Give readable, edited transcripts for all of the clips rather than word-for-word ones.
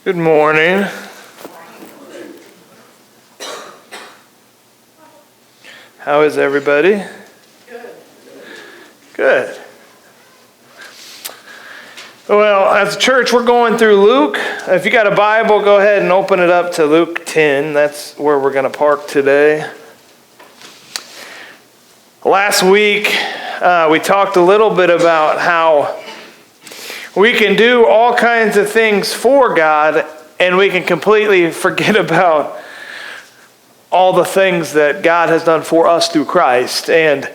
Good morning. How is everybody? Good. Well, as a church, we're going through Luke. If you got a Bible, go ahead and open it up to Luke 10. That's where we're going to park today. Last week, we talked a little bit about how we can do all kinds of things for God, and we can completely forget about all the things that God has done for us through Christ. And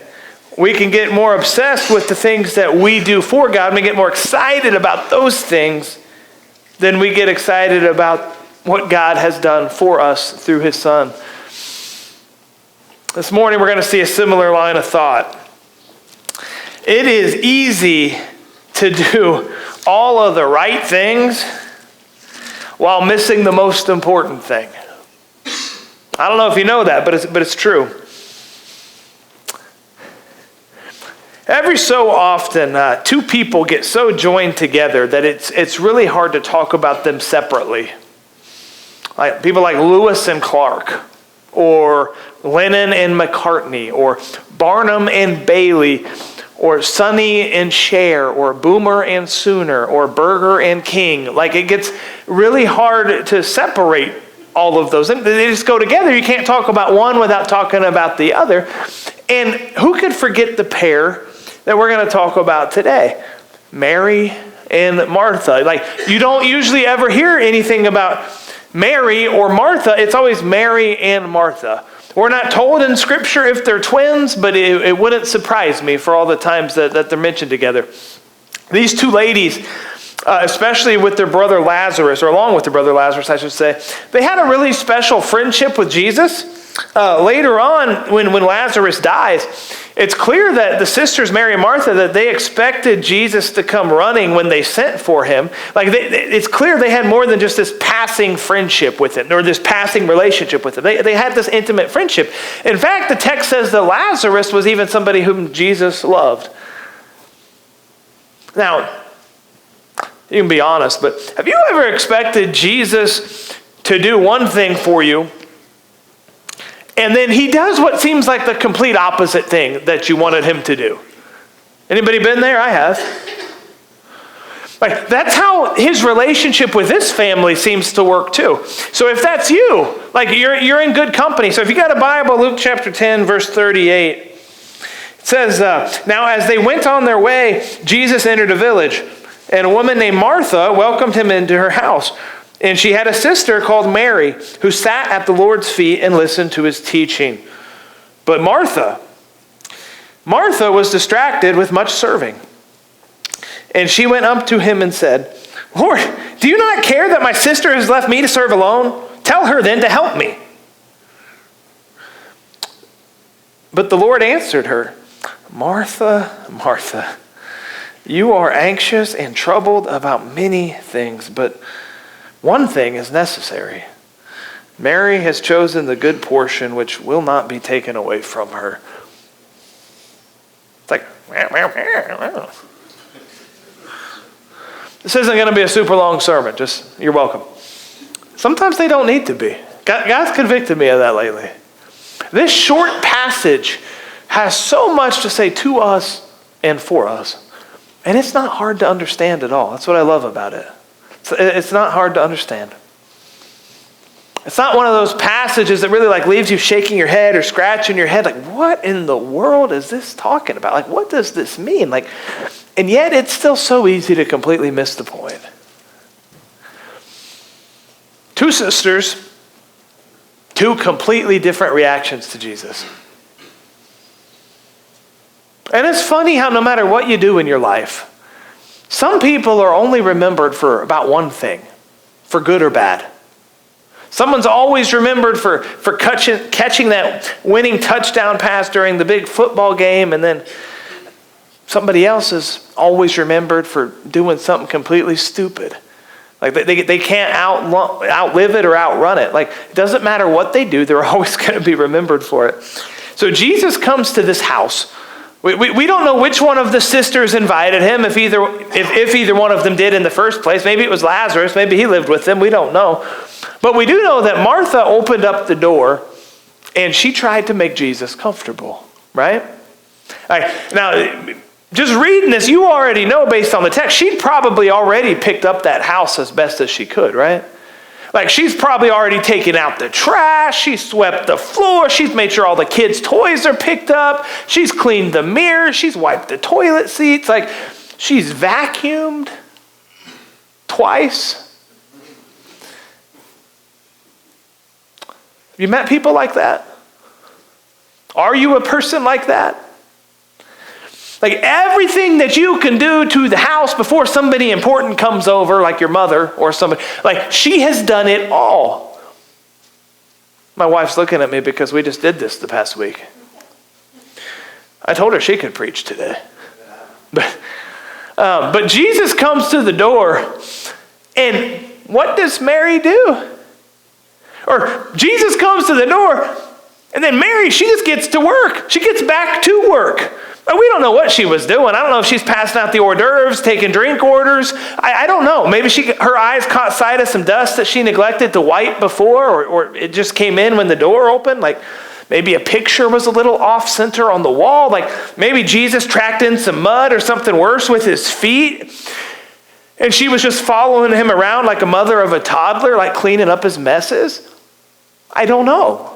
we can get more obsessed with the things that we do for God, and we get more excited about those things than we get excited about what God has done for us through His Son. This morning, we're going to see a similar line of thought. It is easy to do all of the right things while missing the most important thing. I don't know if you know that, but it's true. Every so often, two people get so joined together that it's really hard to talk about them separately. Like people like Lewis and Clark, or Lennon and McCartney, or Barnum and Bailey, or Sonny and Cher, or Boomer and Sooner, or Burger and King. Like it gets really hard to separate all of those. They just go together. You can't talk about one without talking about the other. And who could forget the pair that we're going to talk about today? Mary and Martha. Like you don't usually ever hear anything about Mary or Martha. It's always Mary and Martha. We're not told in Scripture if they're twins, but it wouldn't surprise me for all the times that they're mentioned together. These two ladies, especially with their brother Lazarus, or along with their brother Lazarus, I should say, they had a really special friendship with Jesus. Later on, when Lazarus dies, it's clear that the sisters, Mary and Martha, that they expected Jesus to come running when they sent for him. Like it's clear they had more than just this passing friendship with him, or this passing relationship with him. They had this intimate friendship. In fact, the text says that Lazarus was even somebody whom Jesus loved. Now, you can be honest, but have you ever expected Jesus to do one thing for you, and then he does what seems like the complete opposite thing that you wanted him to do? Anybody been there? I have. Like that's how his relationship with this family seems to work too. So if that's you, like you're in good company. So if you got a Bible, Luke chapter 10, verse 38, it says, now as they went on their way, Jesus entered a village, and a woman named Martha welcomed him into her house. And she had a sister called Mary, who sat at the Lord's feet and listened to his teaching. But Martha was distracted with much serving. And she went up to him and said, Lord, do you not care that my sister has left me to serve alone? Tell her then to help me. But the Lord answered her, Martha, Martha, you are anxious and troubled about many things, but one thing is necessary. Mary has chosen the good portion, which will not be taken away from her. It's like, this isn't going to be a super long sermon. Just, you're welcome. Sometimes they don't need to be. God's convicted me of that lately. This short passage has so much to say to us and for us. And it's not hard to understand at all. That's what I love about it. It's not hard to understand. It's not one of those passages that really like leaves you shaking your head or scratching your head. Like, what in the world is this talking about? Like, what does this mean? Like, and yet it's still so easy to completely miss the point. Two sisters, two completely different reactions to Jesus. And it's funny how no matter what you do in your life, some people are only remembered for about one thing, for good or bad. Someone's always remembered for catching that winning touchdown pass during the big football game, and then somebody else is always remembered for doing something completely stupid. Like they can't outlive it or outrun it. Like it doesn't matter what they do, they're always going to be remembered for it. So Jesus comes to this house We don't know which one of the sisters invited him, if either one of them did in the first place. Maybe it was Lazarus. Maybe he lived with them. We don't know. But we do know that Martha opened up the door and she tried to make Jesus comfortable, right? All right, now, just reading this, you already know based on the text, she'd probably already picked up that house as best as she could, right? Like, she's probably already taken out the trash. She's swept the floor. She's made sure all the kids' toys are picked up. She's cleaned the mirrors. She's wiped the toilet seats. Like, she's vacuumed twice. Have you met people like that? Are you a person like that? Like, everything that you can do to the house before somebody important comes over, like your mother or somebody, like, she has done it all. My wife's looking at me because we just did this the past week. I told her she could preach today. But Jesus comes to the door, and what does Mary do? Or Jesus comes to the door, and then Mary, she just gets to work. She gets back to work. We don't know what she was doing. I don't know if she's passing out the hors d'oeuvres, taking drink orders. I don't know. Maybe her eyes caught sight of some dust that she neglected to wipe before, or it just came in when the door opened. Like, maybe a picture was a little off center on the wall. Like, maybe Jesus tracked in some mud or something worse with his feet. And she was just following him around like a mother of a toddler, like cleaning up his messes. I don't know.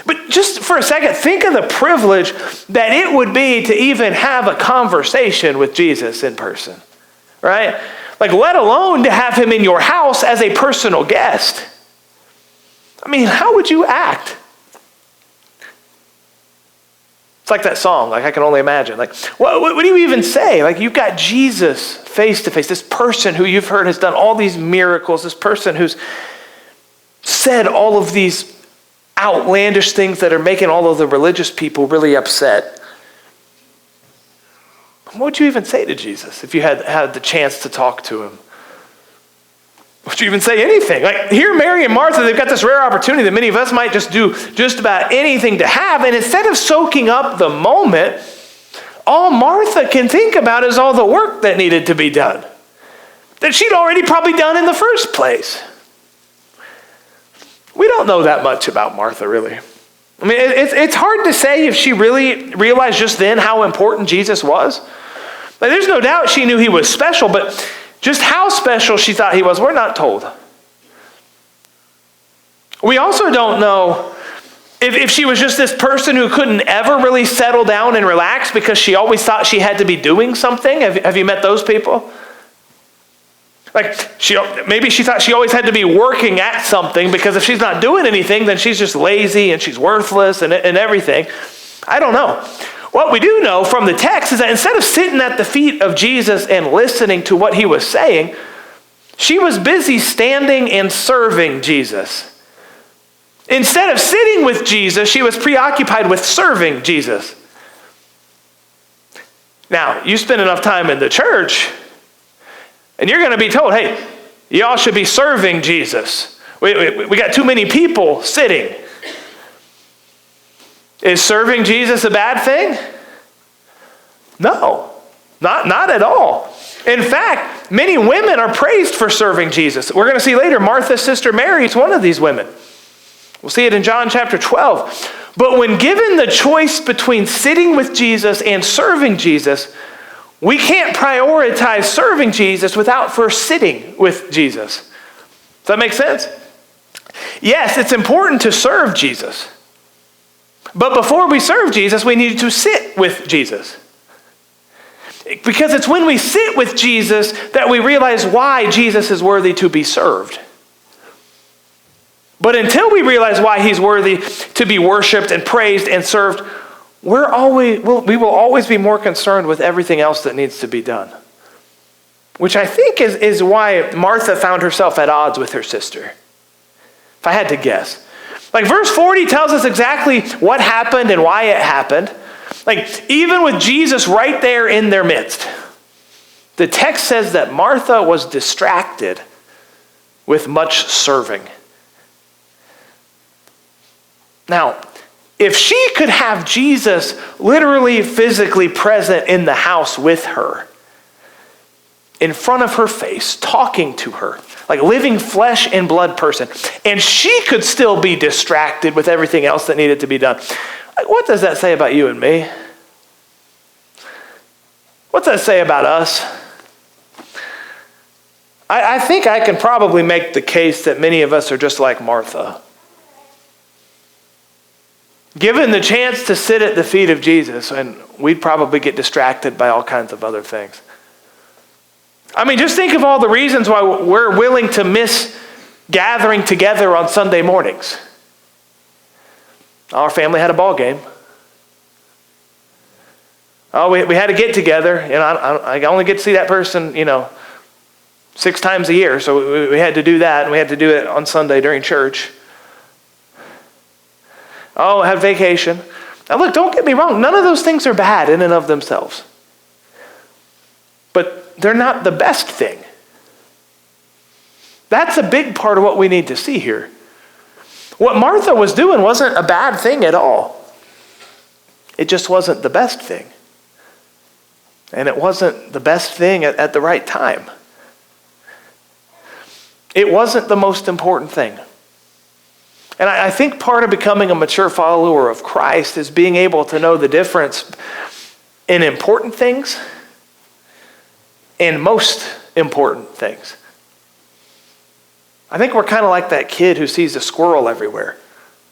But just for a second, think of the privilege that it would be to even have a conversation with Jesus in person, right? Like, let alone to have him in your house as a personal guest. I mean, how would you act? It's like that song, like, I can only imagine. Like, what do you even say? Like, you've got Jesus face to face, this person who you've heard has done all these miracles, this person who's said all of these outlandish things that are making all of the religious people really upset. What would you even say to Jesus if you had the chance to talk to him? Would you even say anything? Like, here, Mary and Martha, they've got this rare opportunity that many of us might just do just about anything to have, and instead of soaking up the moment, all Martha can think about is all the work that needed to be done, that she'd already probably done in the first place. We don't know that much about Martha, really. I mean, it's hard to say if she really realized just then how important Jesus was. Like, there's no doubt she knew he was special, but just how special she thought he was, we're not told. We also don't know if she was just this person who couldn't ever really settle down and relax because she always thought she had to be doing something. Have you met those people? Like, maybe she thought she always had to be working at something, because if she's not doing anything, then she's just lazy and she's worthless and everything. I don't know. What we do know from the text is that instead of sitting at the feet of Jesus and listening to what he was saying, she was busy standing and serving Jesus. Instead of sitting with Jesus, she was preoccupied with serving Jesus. Now, you spend enough time in the church, and you're going to be told, hey, y'all should be serving Jesus. We got too many people sitting. Is serving Jesus a bad thing? No, not at all. In fact, many women are praised for serving Jesus. We're going to see later, Martha's sister Mary is one of these women. We'll see it in John chapter 12. But when given the choice between sitting with Jesus and serving Jesus, we can't prioritize serving Jesus without first sitting with Jesus. Does that make sense? Yes, it's important to serve Jesus. But before we serve Jesus, we need to sit with Jesus. Because it's when we sit with Jesus that we realize why Jesus is worthy to be served. But until we realize why he's worthy to be worshiped and praised and served, we will always be more concerned with everything else that needs to be done. Which I think is why Martha found herself at odds with her sister. If I had to guess. Like, verse 40 tells us exactly what happened and why it happened. Like, even with Jesus right there in their midst, the text says that Martha was distracted with much serving. Now, If she could have Jesus literally, physically present in the house with her, in front of her face, talking to her, like a living flesh and blood person, and she could still be distracted with everything else that needed to be done, like, what does that say about you and me? What's that say about us? I think I can probably make the case that many of us are just like Martha. Given the chance to sit at the feet of Jesus, and we'd probably get distracted by all kinds of other things. I mean, just think of all the reasons why we're willing to miss gathering together on Sunday mornings. Our family had a ball game. Oh, we had to get together. I only get to see that person, 6 times a year. So we had to do that, and we had to do it on Sunday during church. Oh, I had vacation. Now look, don't get me wrong. None of those things are bad in and of themselves. But they're not the best thing. That's a big part of what we need to see here. What Martha was doing wasn't a bad thing at all. It just wasn't the best thing. And it wasn't the best thing at the right time. It wasn't the most important thing. And I think part of becoming a mature follower of Christ is being able to know the difference in important things and most important things. I think we're kind of like that kid who sees a squirrel everywhere.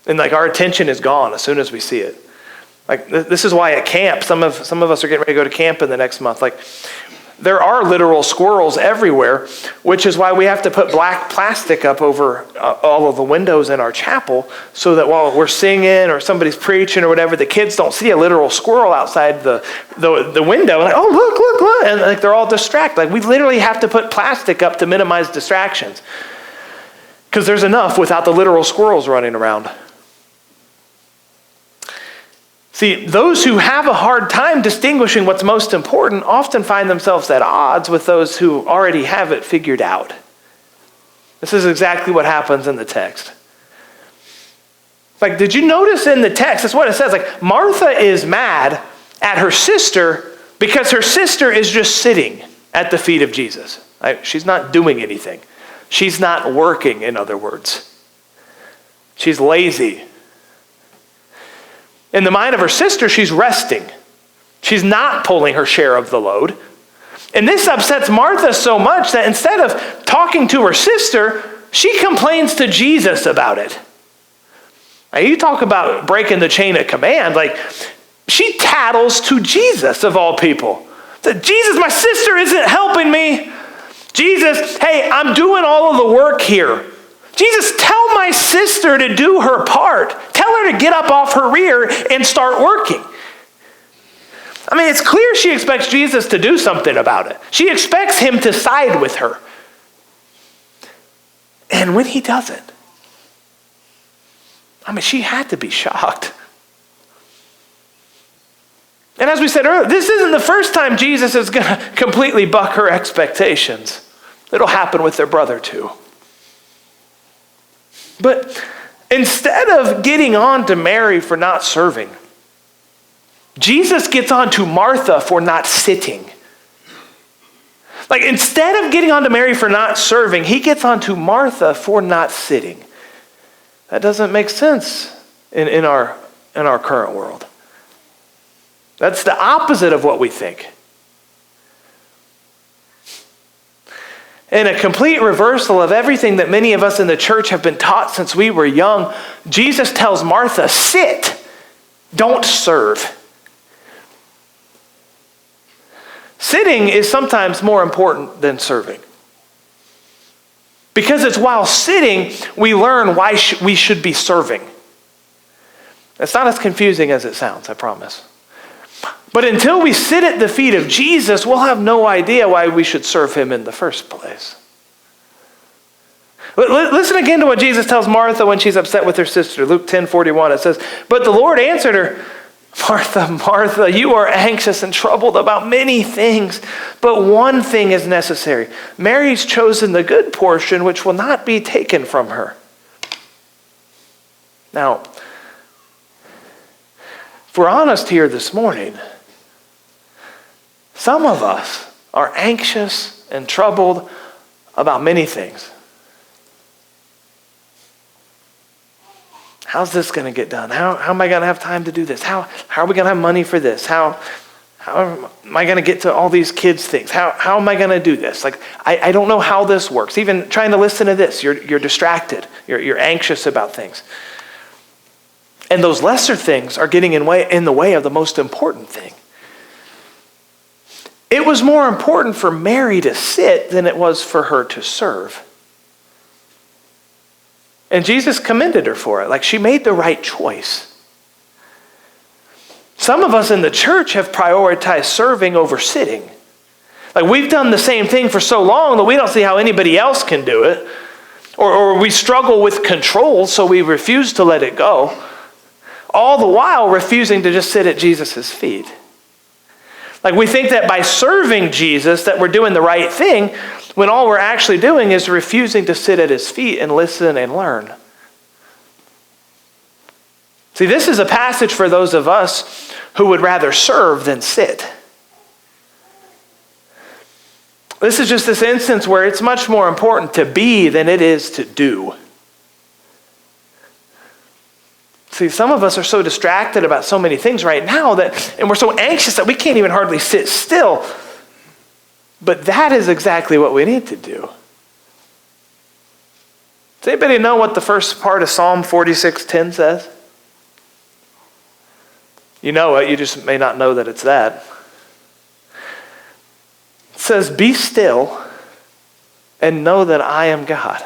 And our attention is gone as soon as we see it. This is why at camp, some of us are getting ready to go to camp in the next month. There are literal squirrels everywhere, which is why we have to put black plastic up over all of the windows in our chapel so that while we're singing or somebody's preaching or whatever, the kids don't see a literal squirrel outside the window. And look. And they're all distracted. We literally have to put plastic up to minimize distractions because there's enough without the literal squirrels running around. See, those who have a hard time distinguishing what's most important often find themselves at odds with those who already have it figured out. This is exactly what happens in the text. Did you notice in the text, that's what it says, Martha is mad at her sister because her sister is just sitting at the feet of Jesus. She's not doing anything. She's not working, in other words. She's lazy. In the mind of her sister, she's resting. She's not pulling her share of the load. And this upsets Martha so much that instead of talking to her sister, she complains to Jesus about it. Now, you talk about breaking the chain of command. She tattles to Jesus, of all people. Jesus, my sister isn't helping me. Jesus, hey, I'm doing all of the work here. Jesus, tell my sister to do her part. Tell her to get up off her rear and start working. It's clear she expects Jesus to do something about it. She expects him to side with her. And when he doesn't, she had to be shocked. And as we said earlier, this isn't the first time Jesus is going to completely buck her expectations. It'll happen with their brother too. But instead of getting on to Mary for not serving, Jesus gets on to Martha for not sitting. Instead of getting on to Mary for not serving, he gets on to Martha for not sitting. That doesn't make sense in our current world. That's the opposite of what we think. In a complete reversal of everything that many of us in the church have been taught since we were young, Jesus tells Martha, sit, don't serve. Sitting is sometimes more important than serving. Because it's while sitting, we learn why we should be serving. It's not as confusing as it sounds, I promise. But until we sit at the feet of Jesus, we'll have no idea why we should serve him in the first place. Listen again to what Jesus tells Martha when she's upset with her sister. Luke 10:41, it says, but the Lord answered her, Martha, Martha, you are anxious and troubled about many things, but one thing is necessary. Mary's chosen the good portion, which will not be taken from her. Now, If we're honest here this morning, some of us are anxious and troubled about many things. How's this going to get done? How am I going to have time to do this? How are we going to have money for this? How am I going to get to all these kids' things? How am I going to do this? Like, I don't know how this works. Even trying to listen to this, you're distracted. You're anxious about things. And those lesser things are getting in the way of the most important thing. It was more important for Mary to sit than it was for her to serve. And Jesus commended her for it. Like, she made the right choice. Some of us in the church have prioritized serving over sitting. Like, we've done the same thing for so long that we don't see how anybody else can do it. Or we struggle with control, so we refuse to let it go. All the while refusing to just sit at Jesus' feet. Like, we think that by serving Jesus that we're doing the right thing, when all we're actually doing is refusing to sit at his feet and listen and learn. See, this is a passage for those of us who would rather serve than sit. This is just this instance where it's much more important to be than it is to do. See, some of us are so distracted about so many things right now and we're so anxious that we can't even hardly sit still. But that is exactly what we need to do. Does anybody know what the first part of Psalm 46:10 says? You know it, you just may not know that it's that. It says, "Be still and know that I am God."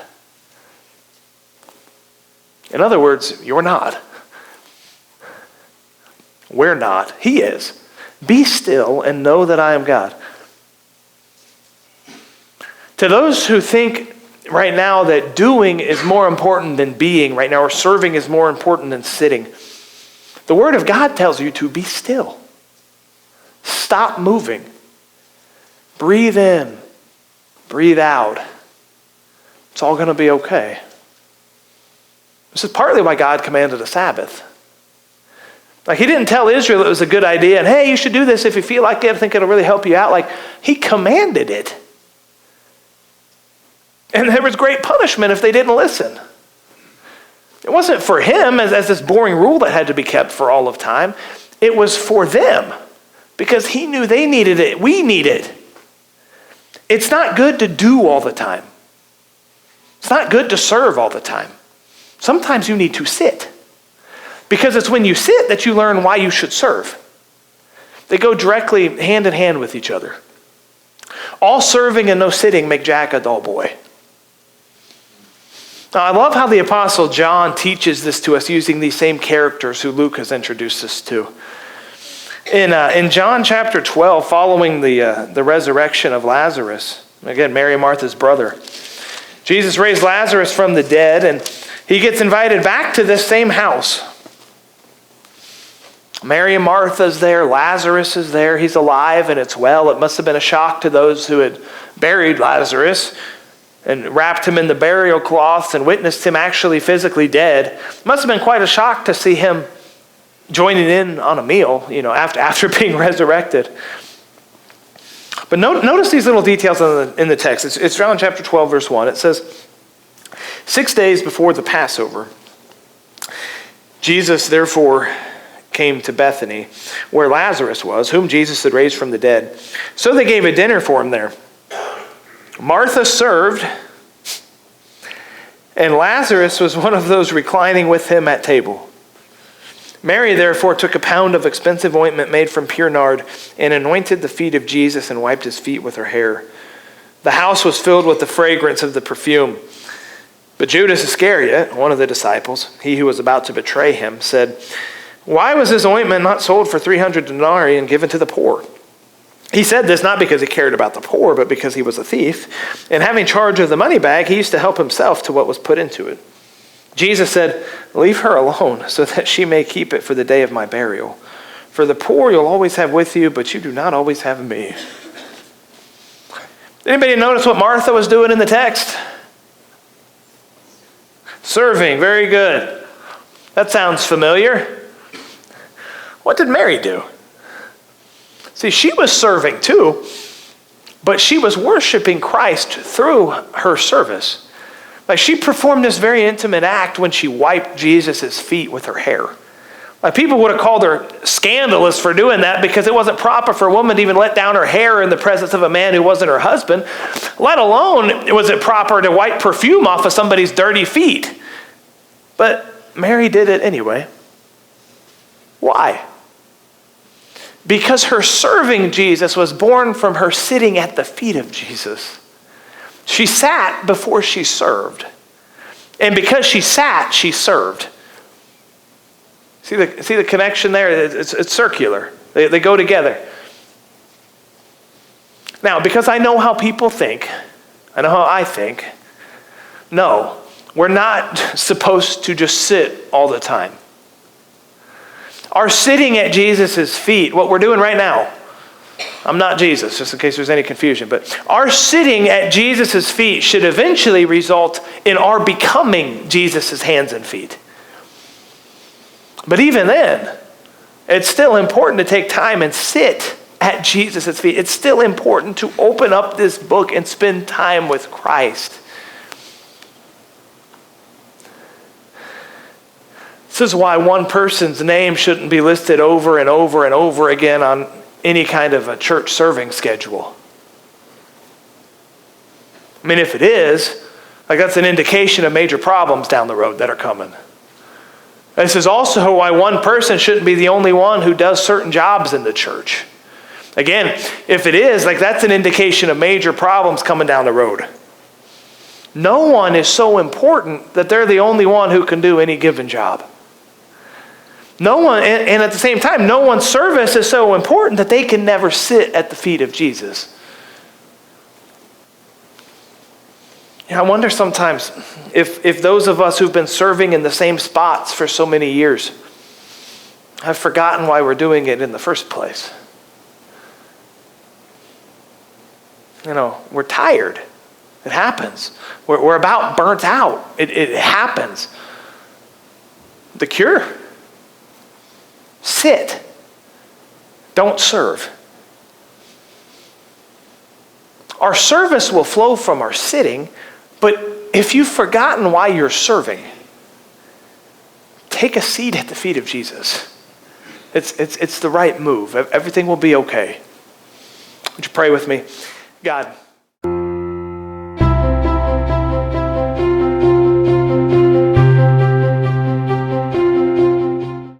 In other words, you're not. We're not. He is. Be still and know that I am God. To those who think right now that doing is more important than being right now, or serving is more important than sitting, the Word of God tells you to be still. Stop moving. Breathe in. Breathe out. It's all going to be okay. This is partly why God commanded a Sabbath. Like, he didn't tell Israel it was a good idea, and hey, you should do this if you feel like it, I think it'll really help you out. Like, he commanded it. And there was great punishment if they didn't listen. It wasn't for him as this boring rule that had to be kept for all of time. It was for them because he knew they needed it. We need it. It's not good to do all the time. It's not good to serve all the time. Sometimes you need to sit. Because it's when you sit that you learn why you should serve. They go directly hand in hand with each other. All serving and no sitting make Jack a dull boy. Now, I love how the Apostle John teaches this to us using these same characters who Luke has introduced us to. In John chapter 12, following the resurrection of Lazarus, again, Mary and Martha's brother, Jesus raised Lazarus from the dead, and he gets invited back to this same house. Mary and Martha's there, Lazarus is there, he's alive and it's well. It must have been a shock to those who had buried Lazarus and wrapped him in the burial cloths and witnessed him actually physically dead. It must have been quite a shock to see him joining in on a meal, after being resurrected. But notice these little details in the text. It's John chapter 12, verse 1. It says, 6 days before the Passover, Jesus therefore came to Bethany, where Lazarus was, whom Jesus had raised from the dead. So they gave a dinner for him there. Martha served, and Lazarus was one of those reclining with him at table. Mary therefore took a pound of expensive ointment made from pure nard and anointed the feet of Jesus and wiped his feet with her hair. The house was filled with the fragrance of the perfume. But Judas Iscariot, one of the disciples, he who was about to betray him, said, "Why was this ointment not sold for 300 denarii and given to the poor?" He said this not because he cared about the poor, but because he was a thief. And having charge of the money bag, he used to help himself to what was put into it. Jesus said, "Leave her alone, so that she may keep it for the day of my burial. For the poor you'll always have with you, but you do not always have me." Anybody notice what Martha was doing in the text? Serving, very good. That sounds familiar. What did Mary do? See, she was serving too, but she was worshiping Christ through her service. Like, she performed this very intimate act when she wiped Jesus' feet with her hair. Like, people would have called her scandalous for doing that because it wasn't proper for a woman to even let down her hair in the presence of a man who wasn't her husband, let alone was it proper to wipe perfume off of somebody's dirty feet. But Mary did it anyway. Why? Because her serving Jesus was born from her sitting at the feet of Jesus. She sat before she served. And because she sat, she served. See the connection there? It's circular. They go together. Now, because I know how people think, I know how I think, no, we're not supposed to just sit all the time. Our sitting at Jesus' feet, what we're doing right now, I'm not Jesus, just in case there's any confusion, but our sitting at Jesus' feet should eventually result in our becoming Jesus' hands and feet. But even then, it's still important to take time and sit at Jesus' feet. It's still important to open up this book and spend time with Christ. This is why one person's name shouldn't be listed over and over and over again on any kind of a church serving schedule. I mean, if it is, like, that's an indication of major problems down the road that are coming. This is also why one person shouldn't be the only one who does certain jobs in the church. Again, if it is, like, that's an indication of major problems coming down the road. No one is so important that they're the only one who can do any given job. No one, and at the same time, no one's service is so important that they can never sit at the feet of Jesus. I wonder sometimes if those of us who've been serving in the same spots for so many years have forgotten why we're doing it in the first place. We're tired. It happens. We're about burnt out. It happens. The cure? Sit. Don't serve. Our service will flow from our sitting, but if you've forgotten why you're serving, take a seat at the feet of Jesus. It's the right move. Everything will be okay. Would you pray with me? God,